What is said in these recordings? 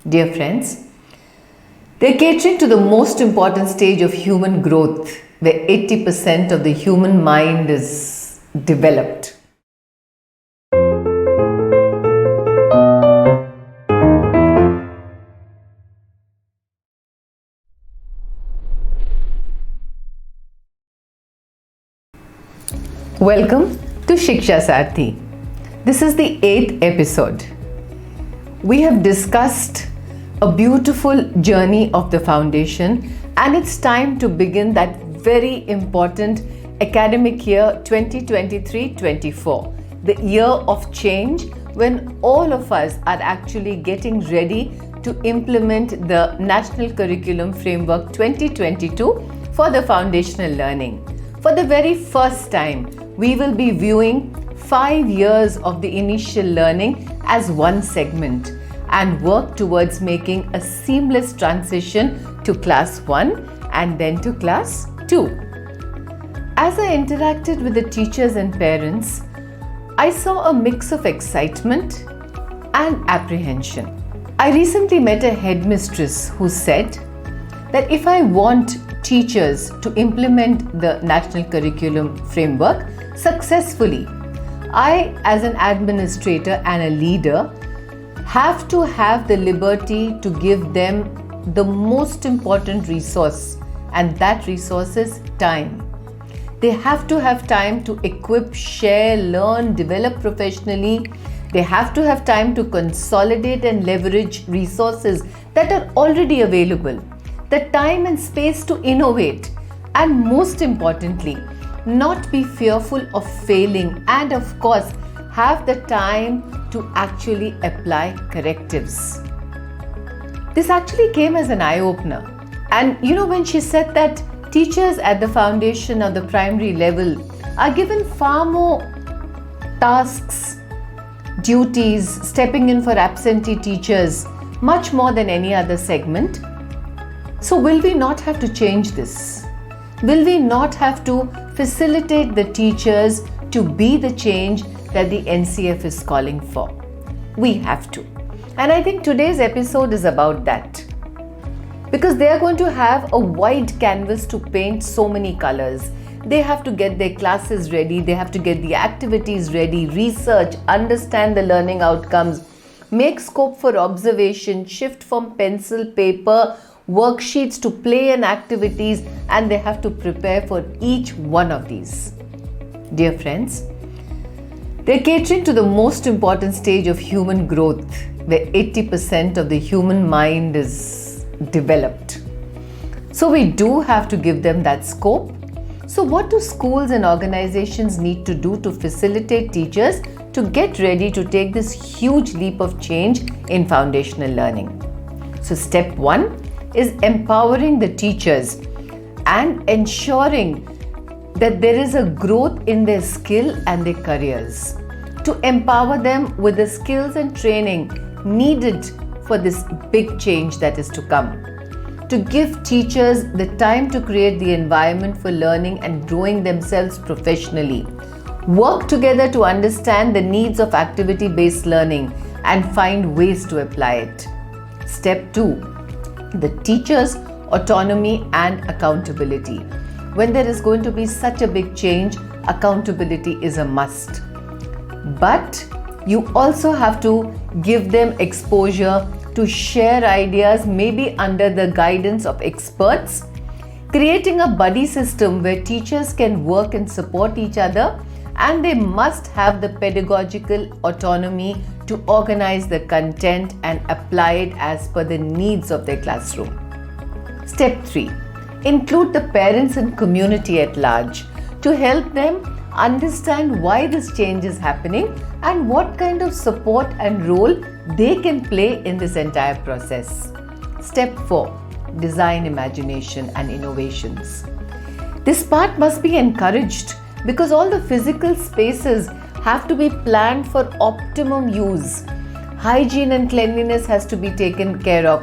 Dear friends, they're catering to the most important stage of human growth, where 80% of the human mind is developed. Welcome to Shiksha Sarathi. This is the 8th episode. We have discussed a beautiful journey of the foundation, and it's time to begin that very important academic year 2023-24, the year of change, when all of us are actually getting ready to implement the National Curriculum Framework 2022 for the foundational learning. For the very first time, we will be viewing 5 years of the initial learning as one segment and work towards making a seamless transition to class 1 and then to class 2. As I interacted with the teachers and parents, I saw a mix of excitement and apprehension. I recently met a headmistress who said that if I want teachers to implement the National Curriculum Framework successfully, I, as an administrator and a leader, have to have the liberty to give them the most important resource, and that resource is time. They have to have time to equip, share, learn, develop professionally. They have to have time to consolidate and leverage resources that are already available, the time and space to innovate, and most importantly, not be fearful of failing, and of course, have the time to actually apply correctives. This actually came as an eye-opener. And when she said that teachers at the foundation or the primary level are given far more tasks, duties, stepping in for absentee teachers, much more than any other segment. So will we not have to change this? Will we not have to facilitate the teachers to be the change that the NCF is calling for? We have to. And I think today's episode is about that. Because they are going to have a wide canvas to paint so many colors. They have to get their classes ready, they have to get the activities ready, research, understand the learning outcomes, make scope for observation, shift from pencil, paper, worksheets to play and activities, and they have to prepare for each one of these. Dear friends, they're catering to the most important stage of human growth, where 80% of the human mind is developed. So we do have to give them that scope. So what do schools and organizations need to do to facilitate teachers to get ready to take this huge leap of change in foundational learning? So step 1 is empowering the teachers and ensuring that there is a growth in their skill and their careers. To empower them with the skills and training needed for this big change that is to come. To give teachers the time to create the environment for learning and growing themselves professionally. Work together to understand the needs of activity-based learning and find ways to apply it. Step 2. The teacher's autonomy and accountability. When there is going to be such a big change, accountability is a must. But you also have to give them exposure to share ideas, maybe under the guidance of experts, creating a buddy system where teachers can work and support each other, and they must have the pedagogical autonomy to organize the content and apply it as per the needs of their classroom. Step 3. Include the parents and community at large to help them understand why this change is happening and what kind of support and role they can play in this entire process. Step 4. Design imagination and innovations. This part must be encouraged because all the physical spaces have to be planned for optimum use. Hygiene and cleanliness has to be taken care of.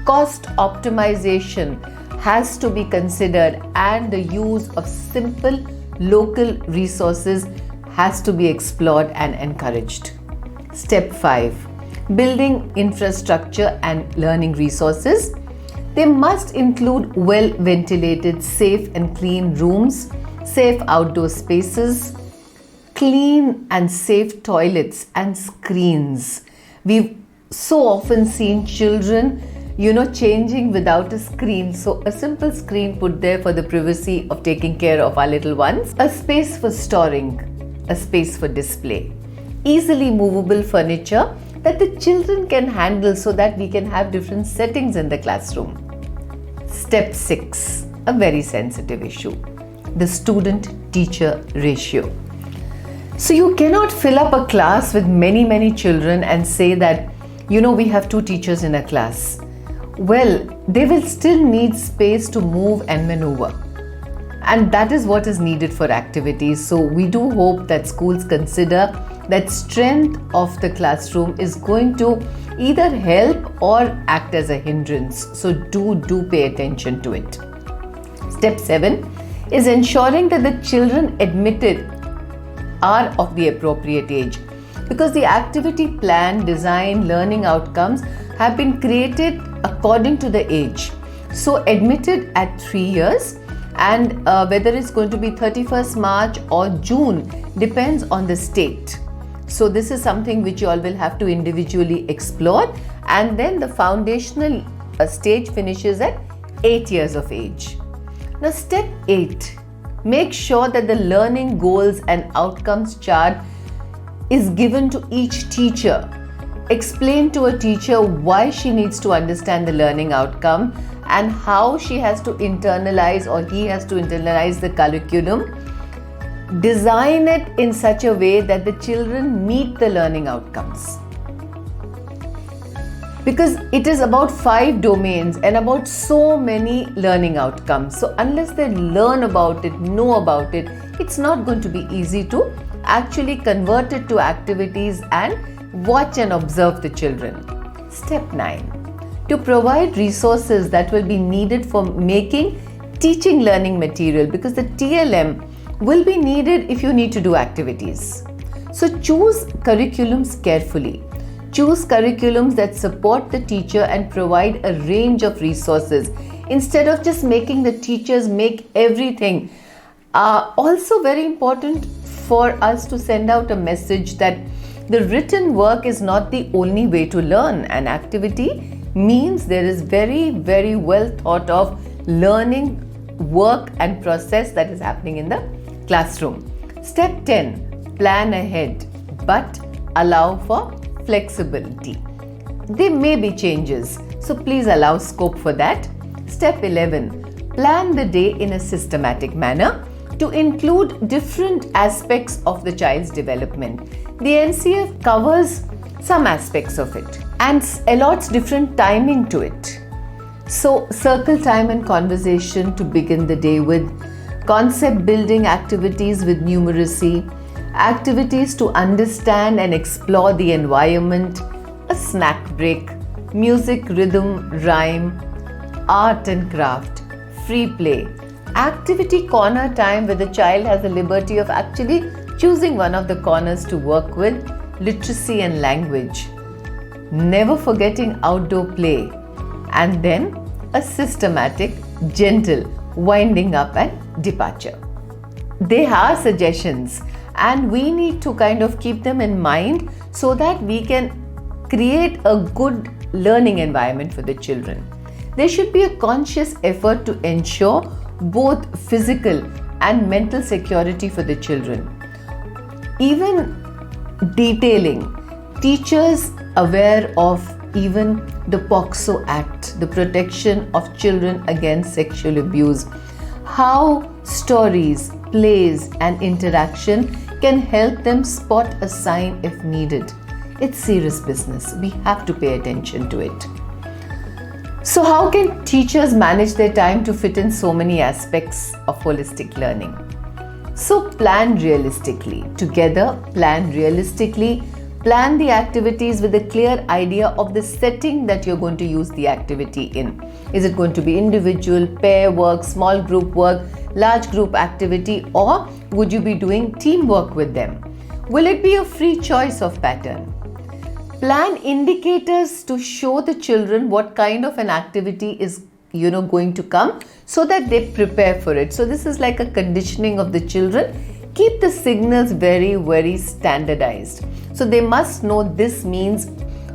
Cost optimization has to be considered, and the use of simple local resources has to be explored and encouraged. Step 5. building infrastructure and learning resources. They must include well-ventilated, safe and clean rooms, safe outdoor spaces, clean and safe toilets and screens. We've so often seen children, changing without a screen. So a simple screen put there for the privacy of taking care of our little ones. A space for storing, a space for display. Easily movable furniture that the children can handle so that we can have different settings in the classroom. Step 6, a very sensitive issue, the student-teacher ratio. So you cannot fill up a class with many children and say that, we have 2 teachers in a class. Well, they will still need space to move and maneuver. And that is what is needed for activities. So we do hope that schools consider that strength of the classroom is going to either help or act as a hindrance. So do pay attention to it. Step 7 is ensuring that the children admitted are of the appropriate age, because the activity plan, design, learning outcomes have been created according to the age. So admitted at 3 years, and whether it's going to be 31st March or June depends on the state. So this is something which you all will have to individually explore, and then the foundational stage finishes at 8 years of age. Now step 8, make sure that the learning goals and outcomes chart is given to each teacher. Explain to a teacher why she needs to understand the learning outcome and how she has to internalize or he has to internalize the curriculum. Design it in such a way that the children meet the learning outcomes. Because it is about 5 domains and about so many learning outcomes. So unless they learn about it, know about it, it's not going to be easy to actually convert it to activities and watch and observe the children. Step 9, to provide resources that will be needed for making teaching learning material, because the TLM will be needed if you need to do activities. So choose curriculums carefully. Choose curriculums that support the teacher and provide a range of resources instead of just making the teachers make everything. Also very important for us to send out a message that the written work is not the only way to learn. An activity means there is very well thought of learning work and process that is happening in the classroom. Step 10, plan ahead but allow for flexibility. There may be changes, so please allow scope for that. Step 11, plan the day in a systematic manner to include different aspects of the child's development. The NCF covers some aspects of it and allots different timing to it. So circle time and conversation to begin the day with, concept building activities with numeracy, activities to understand and explore the environment, a snack break, music, rhythm, rhyme, art and craft, free play, activity corner time where the child has the liberty of actually choosing one of the corners to work with, literacy and language, never forgetting outdoor play, and then a systematic, gentle winding up and departure. They are suggestions and we need to kind of keep them in mind so that we can create a good learning environment for the children. There should be a conscious effort to ensure both physical and mental security for the children. Even detailing, teachers aware of even the POCSO Act, the Protection of Children Against Sexual Abuse, how stories, plays and interaction can help them spot a sign if needed. It's serious business. We have to pay attention to it. So how can teachers manage their time to fit in so many aspects of holistic learning? So plan realistically. Together, plan realistically. Plan the activities with a clear idea of the setting that you're going to use the activity in. Is it going to be individual, pair work, small group work, large group activity, or would you be doing teamwork with them? Will it be a free choice of pattern? Plan indicators to show the children what kind of an activity is going to come, so that they prepare for it. So this is like a conditioning of the children. Keep the signals very, very standardized. So they must know this means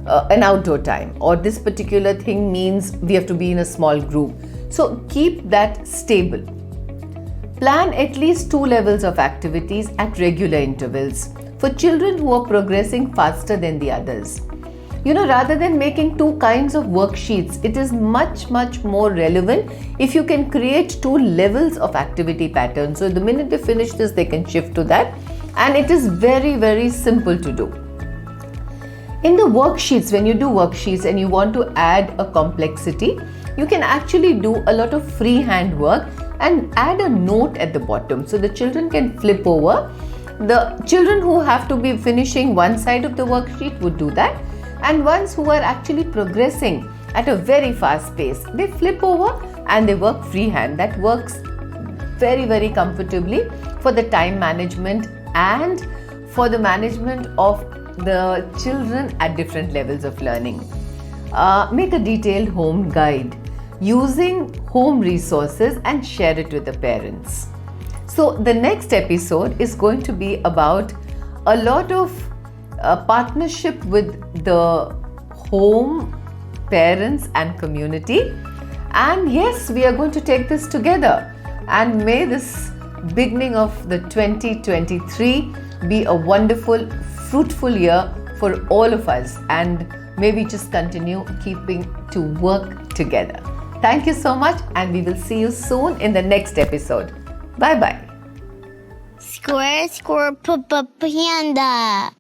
an outdoor time, or this particular thing means we have to be in a small group. So keep that stable. Plan at least 2 levels of activities at regular intervals for children who are progressing faster than the others. Rather than making 2 kinds of worksheets, it is much, much more relevant if you can create 2 levels of activity patterns. So the minute they finish this, they can shift to that. And it is very, very simple to do. In the worksheets, when you do worksheets and you want to add a complexity, you can actually do a lot of freehand work and add a note at the bottom. So the children can flip over. The children who have to be finishing one side of the worksheet would do that. And ones who are actually progressing at a very fast pace, they flip over and they work freehand. That works very, very comfortably for the time management and for the management of the children at different levels of learning. Make a detailed home guide using home resources and share it with the parents. So the next episode is going to be about a lot of partnership with the home, parents and community. And yes, we are going to take this together. And may this beginning of the 2023 be a wonderful, fruitful year for all of us. And may we just continue keeping to work together. Thank you so much, and we will see you soon in the next episode. Bye-bye. Square, square, panda.